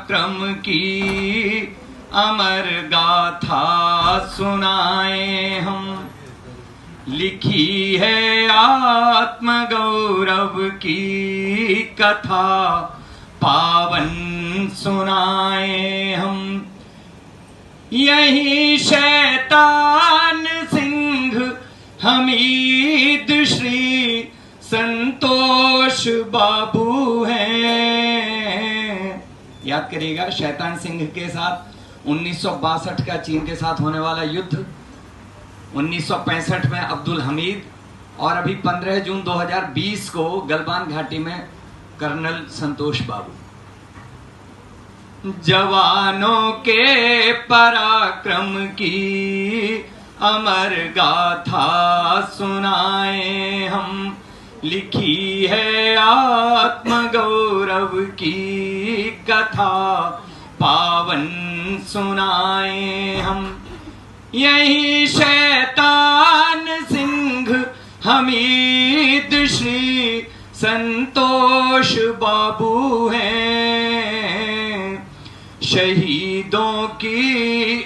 पराक्रम की अमर गाथा सुनाए हम। लिखी है आत्मगौरव की कथा पावन सुनाए हम। यही शैतान सिंह हमीद श्री संतोष बाबू हैं। याद करिएगा, शैतान सिंह के साथ 1962 का चीन के साथ होने वाला युद्ध, 1965 में अब्दुल हमीद, और अभी 15 जून 2020 को गलवान घाटी में कर्नल संतोष बाबू। जवानों के पराक्रम की अमर गाथा सुनाए हम। लिखी है आत्मगौरव की कथा पावन सुनाए हम। यही शैतान सिंह हमीद श्री संतोष बाबू हैं। शहीदों की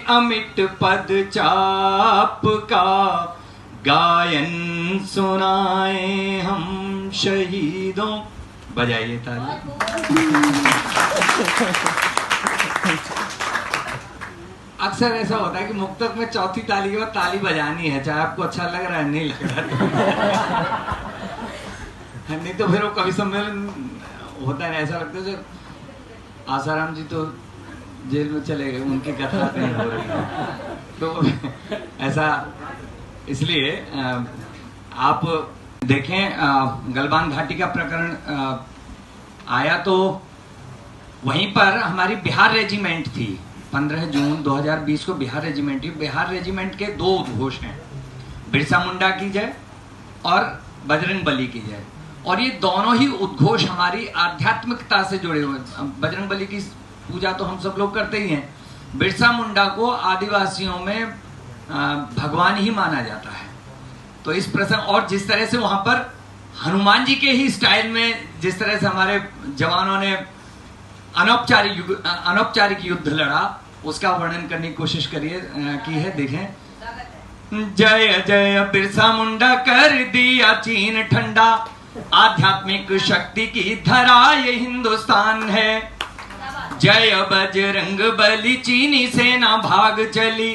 अमिट पद चाप का गायन सुनाए हम। शहीदों, बजाइए ताली। अक्सर ऐसा होता है कि मुक्तक में चौथी ताली के बाद ताली बजानी है, चाहे आपको अच्छा लग रहा है नहीं लग रहा नहीं तो फिर वो कवि सम्मेलन होता है, ऐसा लगता है सर आसाराम जी तो जेल में चले गए, उनकी कथा नहीं हो रही है। तो ऐसा इसलिए आप देखें, गलवान घाटी का प्रकरण आया तो वहीं पर हमारी बिहार रेजिमेंट थी। 15 जून 2020 को बिहार रेजिमेंट थी। बिहार रेजिमेंट के दो उद्घोष हैं, बिरसा मुंडा की जय और बजरंग बली की जय। और ये दोनों ही उद्घोष हमारी आध्यात्मिकता से जुड़े हुए। बजरंग बली की पूजा तो हम सब लोग करते ही हैं, बिरसा मुंडा को आदिवासियों में भगवान ही माना जाता है। तो इस प्रसंग, और जिस तरह से वहां पर हनुमान जी के ही स्टाइल में जिस तरह से हमारे जवानों ने अनौपचारिक युद्ध लड़ा, उसका वर्णन करने की कोशिश की है। देखें, जय जय बिरसा मुंडा कर दिया चीन ठंडा, आध्यात्मिक शक्ति की धरा ये हिंदुस्तान है। जय बजरंग बली चीनी सेना भाग चली,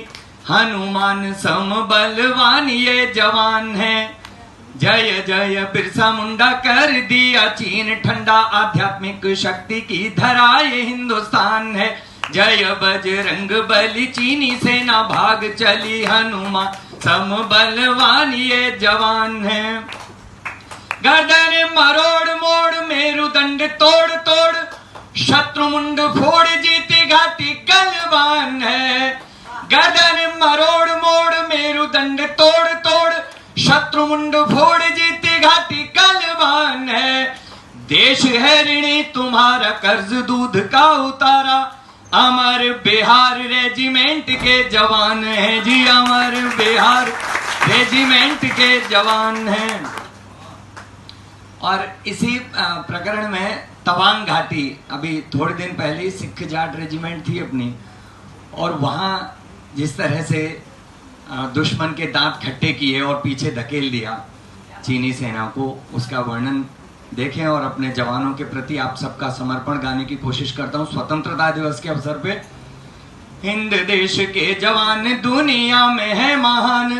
हनुमान सम बलवान ये जवान है। जय जय बिरसा मुंडा कर दिया चीन ठंडा, आध्यात्मिक शक्ति की धरा ये हिंदुस्तान है। जय बजरंग बली चीनी सेना भाग चली, हनुमान सम बलवान ये जवान है। गर्दन मरोड़ मोड़ मेरुदंड तोड़ तोड़, शत्रु मुंड फोड़ जीती घाटी गलवान है। गर्दन मरोड़ मोड़ मेरुदंड तोड़ तोड़, शत्रु मुंड फोड़ जीती घाटी गलवान है। देश है ऋणी तुम्हारा कर्ज दूध का उतारा, अमर बिहार रेजिमेंट के जवान हैं जी, अमर बिहार रेजिमेंट के जवान हैं। और इसी प्रकरण में तवांग घाटी, अभी थोड़े दिन पहले सिख जाट रेजिमेंट थी अपनी, और वहां जिस तरह से दुश्मन के दांत खट्टे किए और पीछे धकेल दिया चीनी सेना को, उसका वर्णन देखें। और अपने जवानों के प्रति आप सबका समर्पण गाने की कोशिश करता हूं स्वतंत्रता दिवस के अवसर पे। हिंद देश के जवान दुनिया में है महान,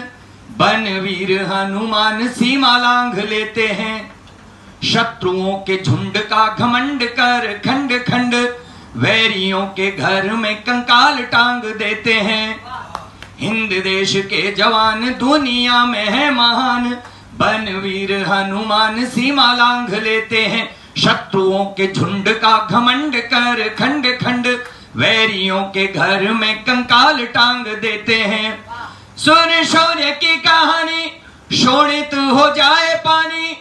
बनवीर हनुमान सीमा लांघ लेते हैं। शत्रुओं के झुंड का घमंड कर खंड खंड, वैरियों के घर में कंकाल टांग देते हैं। हिंद देश के जवान दुनिया में है महान, बनवीर हनुमान सीमा लांघ लेते हैं। शत्रुओं के झुंड का घमंड कर खंड खंड, वैरियों के घर में कंकाल टांग देते हैं। सुन शौर्य की कहानी, शोणित हो जाए पानी,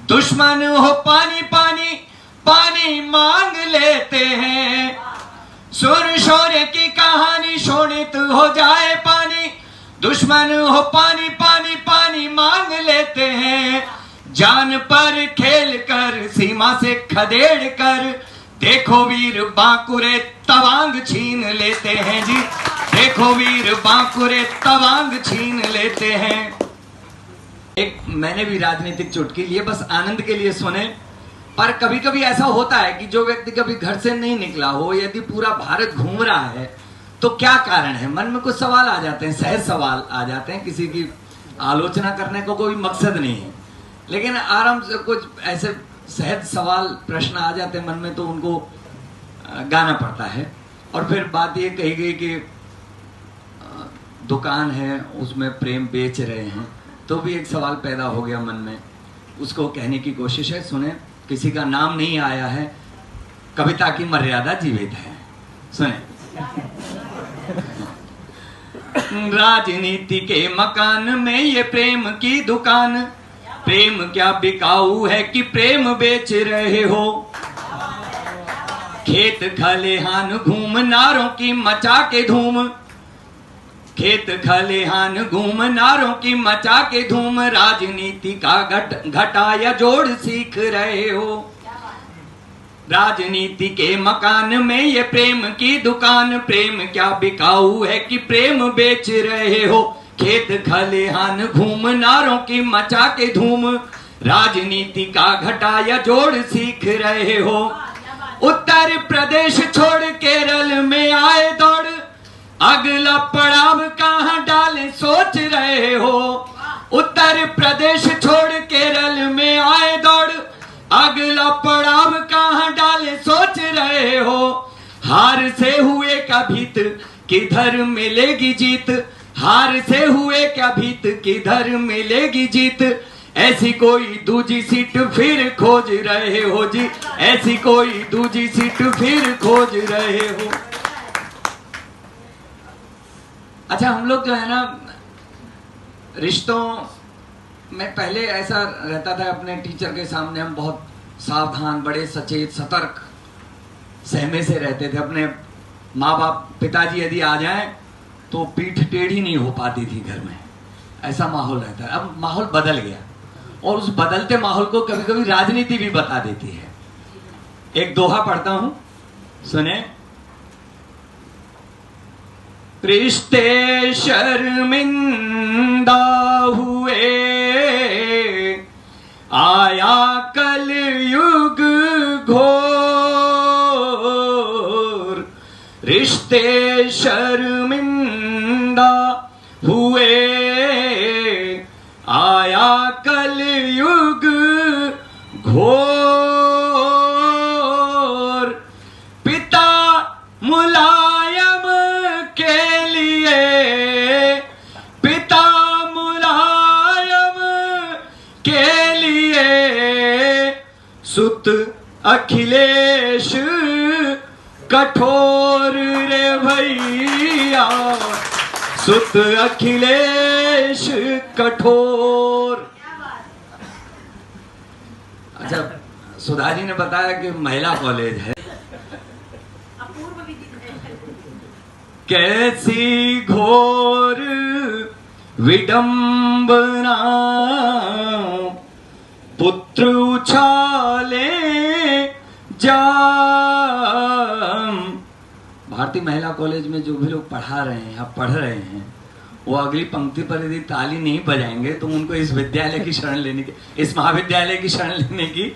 दुश्मन हो पानी पानी पानी मांग लेते हैं। सुन शौर्य की कहानी, शोणित हो जाए पानी, दुश्मन हो पानी पानी पानी मांग लेते हैं। जान पर खेल कर सीमा से खदेड़ कर, देखो वीर बांकुरे तवांग छीन लेते हैं जी, देखो वीर बांकुरे तवांग छीन लेते हैं। एक मैंने भी राजनीतिक चुटकी लिए, बस आनंद के लिए सुने। पर कभी कभी ऐसा होता है कि जो व्यक्ति कभी घर से नहीं निकला हो, यदि पूरा भारत घूम रहा है, तो क्या कारण है, मन में कुछ सवाल आ जाते हैं, सहज सवाल आ जाते हैं। किसी की आलोचना करने को कोई मकसद नहीं है, लेकिन आराम से कुछ ऐसे सहज सवाल प्रश्न आ जाते हैं मन में, तो उनको गाना पड़ता है। और फिर बात ये कही गई कि दुकान है, उसमें प्रेम बेच रहे हैं, तो भी एक सवाल पैदा हो गया मन में, उसको कहने की कोशिश है। सुने, किसी का नाम नहीं आया है, कविता की मर्यादा जीवित है। सुने। राजनीति के मकान में ये प्रेम की दुकान, प्रेम क्या बिकाऊ है कि प्रेम बेच रहे हो। खेत खलिहान घूम नारों की मचा के धूम, खेत खलिहान घूम नारों की मचा के धूम, राजनीति का घटा या जोड़ सीख रहे हो। राजनीति के मकान में ये प्रेम की दुकान, प्रेम क्या बिकाऊ है कि प्रेम बेच रहे हो। खेत खलिहान घूम नारों की मचा के धूम, राजनीति का घटा या जोड़ सीख रहे हो। उत्तर प्रदेश छोड़ केरल में आए दौड़, अगला पड़ाव कहां डाले सोच रहे हो। उत्तर प्रदेश छोड़ केरल में आए दौड़, अगला पड़ाव कहां डाले सोच रहे हो। हार से हुए क्या भीत किधर मिलेगी जीत, हार से हुए क्या भीत किधर मिलेगी जीत। ऐसी कोई दूजी सीट फिर खोज रहे हो जी, ऐसी कोई दूजी सीट फिर खोज रहे हो। अच्छा, हम लोग जो है ना, रिश्तों में पहले ऐसा रहता था, अपने टीचर के सामने हम बहुत सावधान, बड़े सचेत, सतर्क, सहमे से रहते थे। अपने माँ बाप, पिताजी यदि आ जाएं तो पीठ टेढ़ी नहीं हो पाती थी घर में, ऐसा माहौल रहता है। अब माहौल बदल गया, और उस बदलते माहौल को कभी कभी राजनीति भी बता देती है। एक दोहा पढ़ता हूं, सुने। रिश्ते शर्मिंदा हुए, आया कलयुग घोर। रिश्ते शर्मिंदा हुए, आया कलयुग घोर। पिता मुलायम के लिए, पिता मुलायम के लिए, सुत अखिलेश कठोर रे भैया, सुत अखिलेश कठोर। अच्छा, सुधा जी ने बताया कि महिला कॉलेज है। कैसी घोर विडंबना, पुत्र उछाले जाम। भारतीय महिला कॉलेज में जो भी लोग पढ़ा रहे हैं या पढ़ रहे हैं, वो अगली पंक्ति पर यदि ताली नहीं बजाएंगे तो उनको इस विद्यालय की शरण लेने की, इस महाविद्यालय की शरण लेने की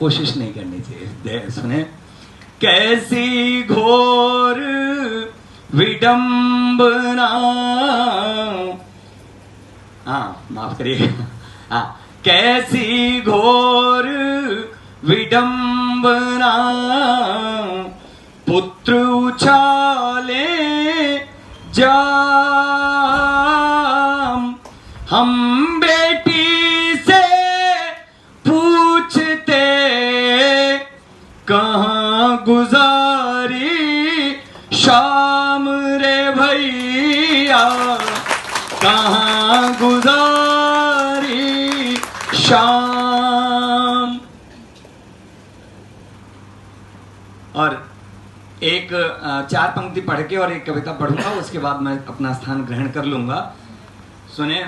कोशिश नहीं करनी चाहिए। सुने। कैसी घोर विडंबना, हाँ माफ करिए, हाँ, कैसी घोर विडंबना, पुत्र उछाले जाम। हम बेटी से पूछते कहाँ गुजारी शाम रे भैया, कहाँ गुजारी शाम। और एक 4 पंक्ति पढ़ के और एक कविता पढ़ूंगा, उसके बाद मैं अपना स्थान ग्रहण कर लूंगा। सुने।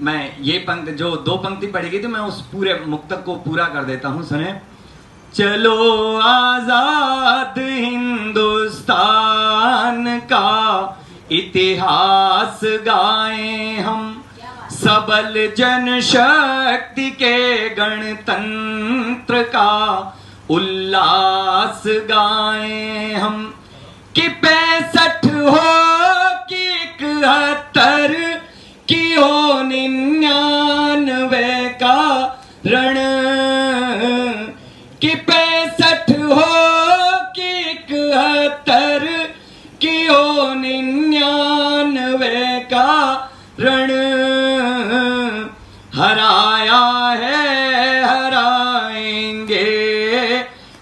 मैं ये पंक्ति जो 2 पंक्ति पढ़ी गई थी, मैं उस पूरे मुक्तक को पूरा कर देता हूं, सुने। चलो आजाद हिंदुस्तान का इतिहास गाएं हम, सबल जनशक्ति के गणतंत्र का उल्लास गाएं हम। कि 65 हो कि 71 की हो 99 का रण, कि 65 हो कि 71 की हो 99 का रण, हराया है हराएंगे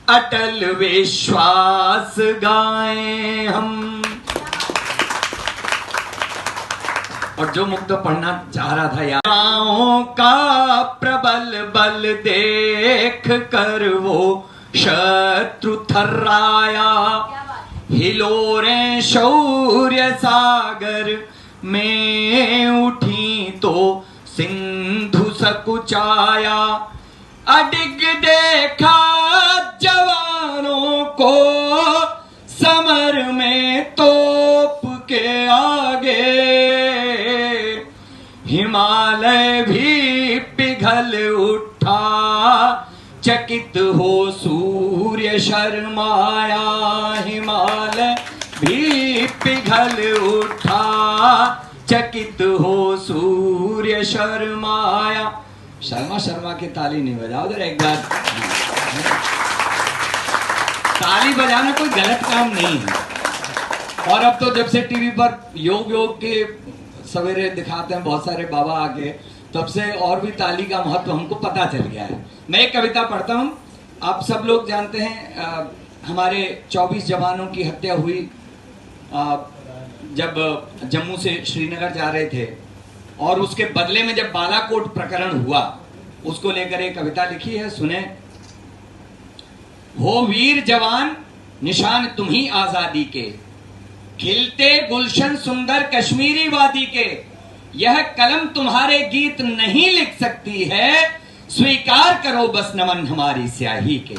अटल विश्वास गाएं हम। और जो मुक्त पढ़ना चाह रहा था यार, का प्रबल बल देख कर वो शत्रु थर्राया, हिलोरें शौर्य सागर में उठी तो सिंधु सकुचाया, अडिग देखा जवानों को समर में तोप के आगे, हिमालय भी पिघल उठा चकित हो सूर्य शर्माया, हिमालय भी पिघल उठा चकित हो सूर्य शर्माया। शर्मा के ताली नहीं बजाओ उधर एक बार। ताली बजाना कोई गलत काम नहीं है। और अब तो जब से टीवी पर योग के सवेरे दिखाते हैं बहुत सारे बाबा आके, तब से और भी ताली का महत्व हमको पता चल गया है। मैं एक कविता पढ़ता हूँ। आप सब लोग जानते हैं हमारे 24 जवानों की हत्या हुई जब जम्मू से श्रीनगर जा रहे थे, और उसके बदले में जब बालाकोट प्रकरण हुआ उसको लेकर एक कविता लिखी है, सुने। हो वीर जवान निशान तुम ही आजादी के, खिलते गुलशन सुंदर कश्मीरी वादी के, यह कलम तुम्हारे गीत नहीं लिख सकती है, स्वीकार करो बस नमन हमारी स्याही के।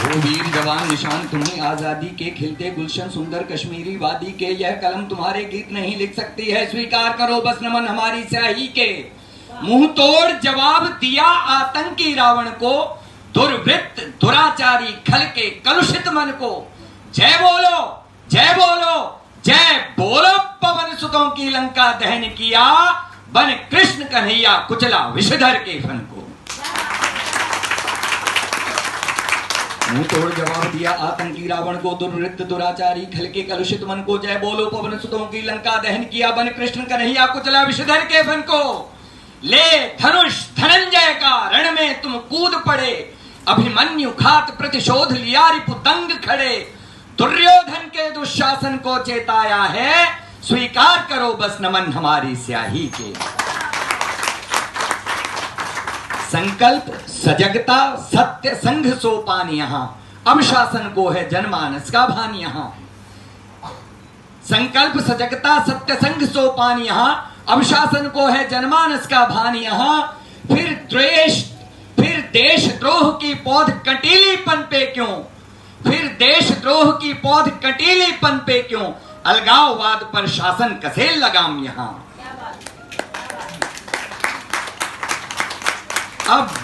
वो वीर जवान निशान तुम्ही आजादी के, खिलते गुलशन सुंदर कश्मीरी वादी के, यह कलम तुम्हारे गीत नहीं लिख सकती है, स्वीकार करो बस नमन हमारी स्याही के। मुंह तोड़ जवाब दिया आतंकी रावण को, दुर्वृत्त दुराचारी खल के कलुषित मन को। जय बोलो जय बोलो जय बोलो, पवन सुतों की लंका दहन किया, बन कृष्ण कन्हैया कुचला विषधर के फन को। मुंह तोड़ जवाब दिया आतंकी रावण को, दुर्वृत्त दुराचारी खल के कलुषित मन को। जय बोलो पवन सुतों की लंका दहन किया, बन कृष्ण कन्हैया कुचला विषधर के फन को। ले धनुष धनंजय का रण में तुम कूद पड़े, अभिमन्यु घात प्रतिशोध लिया रिपु दंग खड़े। दुर्योधन के दुशासन को चेताया है, स्वीकार करो बस नमन हमारी स्याही के। संकल्प सजगता सत्य संघ सोपान यहाँ, अब शासन को है जनमानस का भान यहाँ। संकल्प सजगता सत्य संघ सोपान यहाँ, अब शासन को है जनमानस का भान यहाँ। फिर देशद्रोह की पौध कटीलीपन पे क्यों, फिर देशद्रोह की पौध कटीलीपन पे क्यों, अलगाववाद पर शासन कसे लगाम यहाँ। अब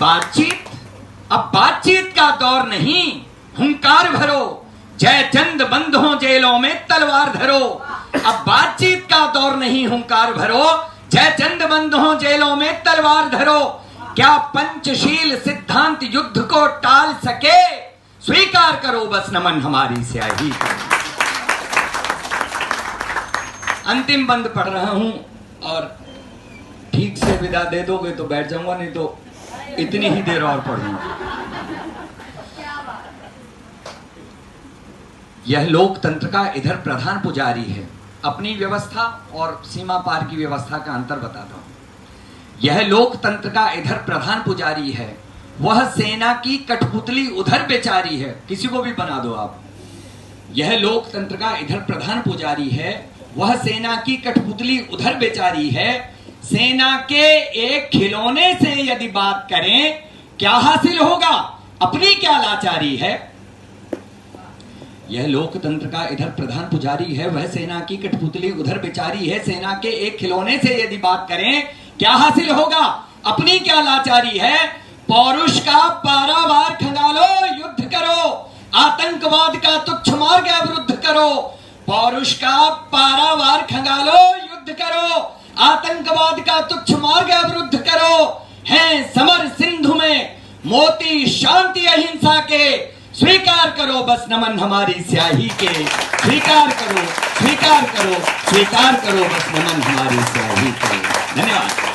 बातचीत का दौर नहीं, हुंकार भरो, जय चंद बंद हो जेलों में तलवार धरो। अब बातचीत का दौर नहीं, हुंकार भरो, जय चंद बंद हो जेलों में तलवार धरो। क्या पंचशील सिद्धांत युद्ध को टाल सके, स्वीकार करो बस नमन हमारी स्याही। अंतिम बंद पढ़ रहा हूं, और ठीक से विदा दे दोगे तो बैठ जाऊंगा, नहीं तो इतनी ही देर और पढ़ूंगा। यह लोकतंत्र का इधर प्रधान पुजारी है। अपनी व्यवस्था और सीमा पार की व्यवस्था का अंतर बताता हूं। यह लोकतंत्र का इधर प्रधान पुजारी है, वह सेना की कठपुतली उधर बेचारी है। किसी को भी बना दो आप, यह लोकतंत्र का इधर प्रधान पुजारी है, वह सेना की कठपुतली उधर बेचारी है। सेना के एक खिलौने से यदि बात करें क्या हासिल होगा, अपनी क्या लाचारी है। यह लोकतंत्र का इधर प्रधान पुजारी है, वह सेना की कठपुतली उधर बेचारी है। सेना के एक खिलौने से यदि बात करें क्या हासिल होगा, अपनी क्या लाचारी है। पौरुष का पारावार खंगालो, युद्ध करो, आतंकवाद का तुच्छ मार्ग अवरुद्ध करो। पौरुष का पारावार खंगालो, युद्ध करो, आतंकवाद का तुच्छ मार्ग अवरुद्ध करो। हैं समर सिंधु में मोती शांति अहिंसा के, स्वीकार करो बस नमन हमारी स्याही के। स्वीकार करो, स्वीकार करो, स्वीकार करो बस नमन हमारी स्याही के। धन्यवाद।